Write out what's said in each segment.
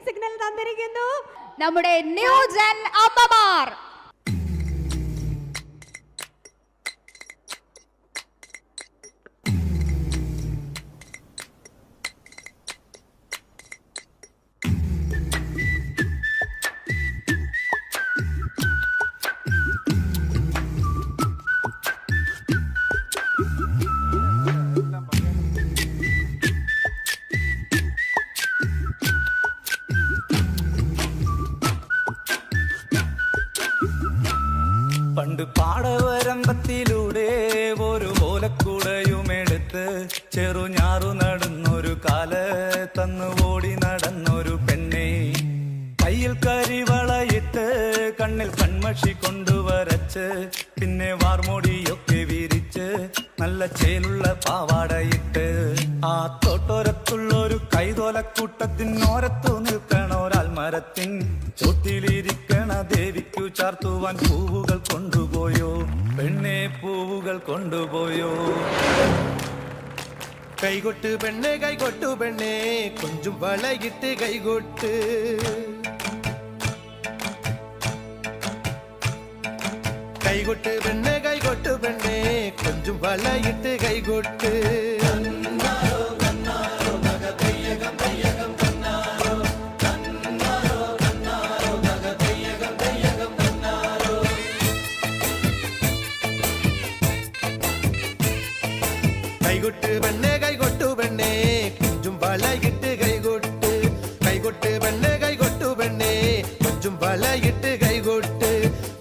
Signal തന്നിരിക്കുന്നു നമ്മുടെ new gen അമ്മമാർ. പണ്ട് പാടവരമ്പത്തിലൂടെ ഒരു ഓലക്കുടയുമെടുത്ത് ചെറുഞാറു നടന്നൊരു കാല തന്നു ഓടി നടന്നൊരു പെണ്ണെ, കയ്യിൽ കരിവളയിട്ട് കണ്ണിൽ കൺമഷി കൊണ്ടുവരച്ച് പിന്നെ വാർമോടിയൊക്കെ വിരിച്ച് നല്ല ചേലുള്ള പാവാടയിട്ട് ആ തോട്ടോരത്തുള്ളൊരു കൈതോലക്കൂട്ടത്തിനോരത്തു നിൽക്കണോരാൽ മരത്തിൻ ചോട്ടിലിരിക്കണ ദേവിക്കു ചാർത്തുവാൻ പൂവുകൾ കൊണ്ടുപോയോ പെണ്ണെ, പൂവുകൾ കൊണ്ടുപോയോ. കൈകൊട്ട് പെണ്ണെ കൈകൊട്ടു പെണ്ണെ കൊഞ്ചും വളയിട്ട് കൈകൊട്ട്, കൈകൊട്ട് പെണ്ണെ കൈകൊട്ടു പെണ്ണെ കൊഞ്ചും വളയിട്ട് കൈകൊട്ട്. കൈകൊട്ട് പെണ്ണെ കൈകൊട്ടു പെണ്ണെ കൊഞ്ചും വളയിട്ട് കൈകൊട്ട്, കൈകൊട്ട് പെണ്ണെ കൈകൊട്ടു പെണ്ണെ കൊഞ്ചും വളയിട്ട് കൈകൊട്ട്.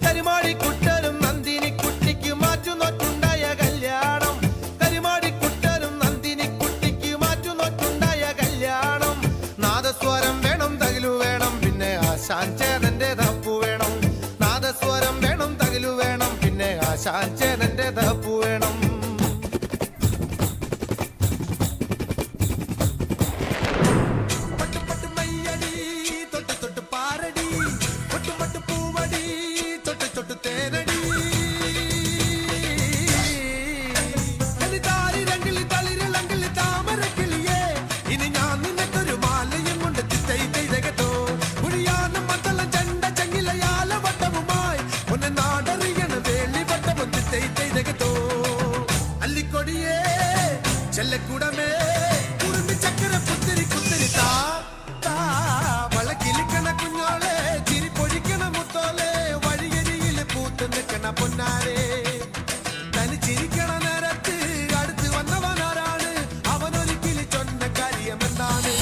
കരിമാടിക്കുട്ടനും നന്ദിനിക്കുട്ടിക്ക് മാറ്റുനോറ്റുണ്ടായ കല്യാണം, കരിമാടിക്കുട്ടനും നന്ദിനിക്കുട്ടിക്ക് മാറ്റുനോറ്റുണ്ടായ കല്യാണം. നാദസ്വരം വേണം തകിലു വേണം പിന്നെ ആശാൻ ചേതന്റെ തപ്പു വേണം, നാദസ്വരം വേണം തകിലു വേണം പിന്നെ ആശാൻ ചേതന്റെ തപ്പു വേണം. ചെല്ലക്കൂടമേ കുറുമ്പി ചക്കര പുത്തിരി കുത്തിരി താ വളക്കിലിക്കണ കുഞ്ഞോളെ ചിരി പൊഴിക്കണ മുത്തോലെ വഴിയരിയിൽ പൂത്ത് നിൽക്കണ പൊന്നാരെ. തനി ചിരിക്കണ നേരത്ത് അടുത്ത് വന്നവനാരാണ്, അവനൊരിക്കലും ചൊന്ന കാര്യമെന്താണ്.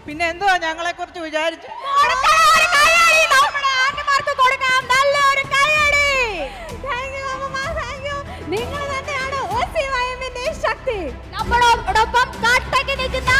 പിന്നെ എന്തുവാ ഞങ്ങളെ കുറിച്ച് വിചാരിച്ചു? നിങ്ങൾ തന്നെയാണ് OCYM-ന്റെ ശക്തി. നമ്മളോടൊപ്പം കാട്ടയ്ക്ക് നിൽക്കുന്ന